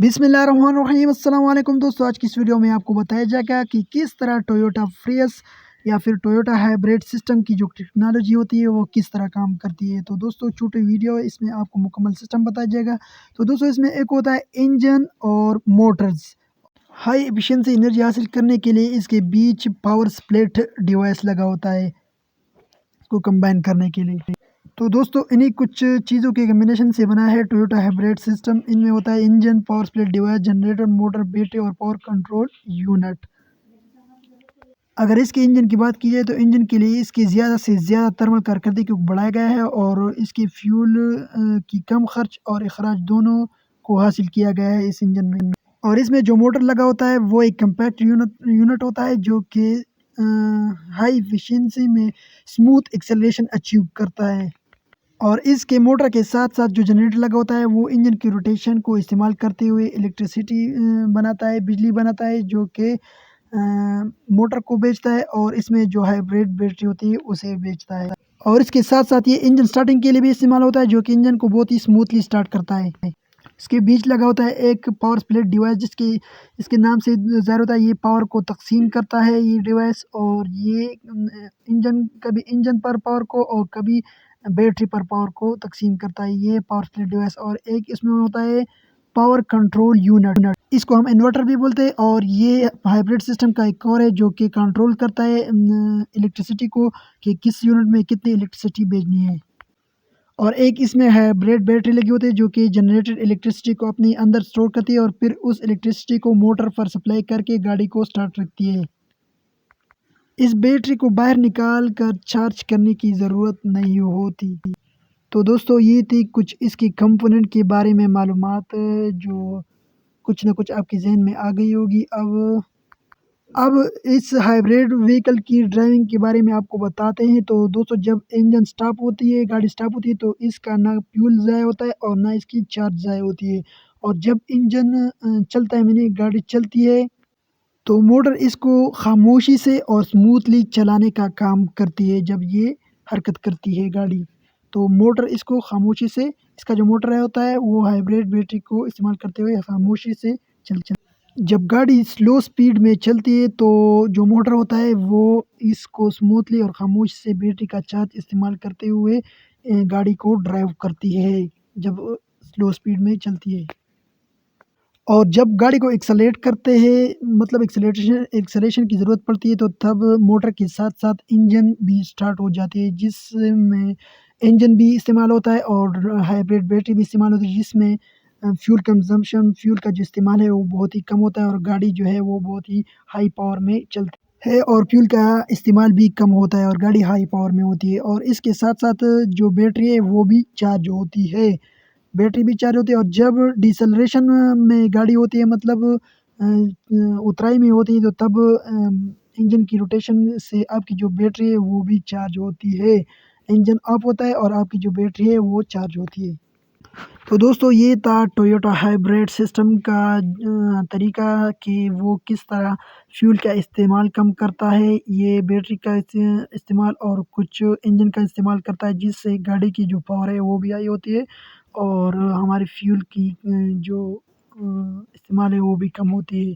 बिस्मिल्लाहिर्रहमानिर्रहीम। अस्सलाम वालेकुम दोस्तों, आज की इस वीडियो में आपको बताया जाएगा कि किस तरह टोयोटा फ्रियस या फिर टोयोटा हाइब्रिड सिस्टम की जो टेक्नोलॉजी होती है वो किस तरह काम करती है। तो दोस्तों छोटी वीडियो है, इसमें आपको मुकम्मल सिस्टम बताया जाएगा। तो दोस्तों इसमें एक होता है इंजन और मोटर्स। हाई एफिशिएंसी एनर्जी हासिल करने के लिए इसके बीच पावर स्प्लिट डिवाइस लगा होता है, इसको कंबाइन करने के लिए। तो दोस्तों इन्हीं कुछ चीज़ों के कम्बिनेशन से बना है टोयोटा हाइब्रिड सिस्टम। इनमें होता है engine, power split device, generator, motor, battery और पावर कंट्रोल यूनिट। अगर इसके इंजन की बात की जाए तो इंजन के लिए इसकी ज़्यादा से ज़्यादा थर्मल कारकर्दगी को बढ़ाया गया है और इसके फ्यूल की कम खर्च और अखराज दोनों को हासिल किया गया है इस इंजन में। और इसमें जो मोटर लगा होता है वो एक कम्पैक्ट यूनिट होता है जो कि हाई एफिशिएंसी में स्मूथ एक्सेलरेशन अचीव करता है। और इसके मोटर के साथ साथ जो जनरेटर लगा होता है वो इंजन की रोटेशन को इस्तेमाल करते हुए इलेक्ट्रिसिटी बनाता है, बिजली बनाता है, जो कि मोटर को बेचता है और इसमें जो हाइब्रिड बैटरी होती है उसे बेचता है। और इसके साथ साथ ये इंजन स्टार्टिंग के लिए भी इस्तेमाल होता है, जो कि इंजन को बहुत ही स्मूथली स्टार्ट करता है। इसके बीच लगा होता है एक पावर स्प्लिट डिवाइस, जिसके इसके नाम से ज़ाहिर होता है ये पावर को तकसीम करता है ये डिवाइस। और ये इंजन कभी इंजन पर पावर को और कभी बैटरी पर पावर को तकसीम करता है ये पावर स्प्लिट डिवाइस। और एक इसमें होता है पावर कंट्रोल यूनिट, इसको हम इन्वर्टर भी बोलते हैं। और ये हाइब्रिड सिस्टम का एक और है जो कि कंट्रोल करता है इलेक्ट्रिसिटी को, कि किस यूनिट में कितनी इलेक्ट्रिसिटी भेजनी है। और एक इसमें हाइब्रिड बैटरी लगी होती है जो कि जनरेटेड इलेक्ट्रिसिटी को अपने अंदर स्टोर करती है और फिर उस इलेक्ट्रिसिटी को मोटर पर सप्लाई करके गाड़ी को स्टार्ट रखती है। इस बैटरी को बाहर निकाल कर चार्ज करने की ज़रूरत नहीं होती। तो दोस्तों ये थी कुछ इसकी कंपोनेंट के बारे में मालूमात, जो कुछ ना कुछ आपके जहन में आ गई होगी। अब इस हाइब्रिड व्हीकल की ड्राइविंग के बारे में आपको बताते हैं। तो दोस्तों जब इंजन स्टार्ट होती है, गाड़ी स्टार्ट होती है, तो इसका ना फ्यूल ज़ाया होता है और ना इसकी चार्ज ज़ाया होती है। और जब इंजन चलता है, यानी गाड़ी चलती है, तो मोटर इसको खामोशी से और स्मूथली चलाने का काम करती है। जब ये हरकत करती है गाड़ी, तो मोटर इसको खामोशी से, इसका जो मोटर है होता है वो हाइब्रिड बैटरी को इस्तेमाल करते हुए खामोशी से चल जब गाड़ी स्लो स्पीड में चलती है तो जो मोटर होता है वो इसको स्मूथली और खामोश से बैटरी का चार्ज इस्तेमाल करते हुए गाड़ी को ड्राइव करती है जब स्लो स्पीड में चलती है। और जब गाड़ी को एक्सेलरेट करते हैं, मतलब एक्सेलरेशन की ज़रूरत पड़ती है, तो तब मोटर के साथ साथ इंजन भी स्टार्ट हो जाती है, जिसमें इंजन भी इस्तेमाल होता है और हाइब्रिड बैटरी भी इस्तेमाल होती है, जिसमें फ्यूल का जो इस्तेमाल है वो बहुत ही कम होता है और गाड़ी जो है वो बहुत ही हाई पावर में चलती है और फ्यूल का इस्तेमाल भी कम होता है और गाड़ी हाई पावर में होती है। और इसके साथ साथ जो बैटरी है वो भी चार्ज होती है, बैटरी भी चार्ज होती है। और जब डिसेलरेशन में गाड़ी होती है, मतलब उतराई में होती है, तो तब इंजन की रोटेशन से आपकी जो बैटरी है वो भी चार्ज होती है। इंजन ऑफ होता है और आपकी जो बैटरी है वो चार्ज होती है। तो दोस्तों ये था टोयोटा हाइब्रिड सिस्टम का तरीका, कि वो किस तरह फ्यूल का इस्तेमाल कम करता है, ये बैटरी का इस्तेमाल और कुछ इंजन का इस्तेमाल करता है, जिससे गाड़ी की जो पावर है वो भी हाई होती है और हमारे फ्यूल की जो इस्तेमाल है वो भी कम होती है।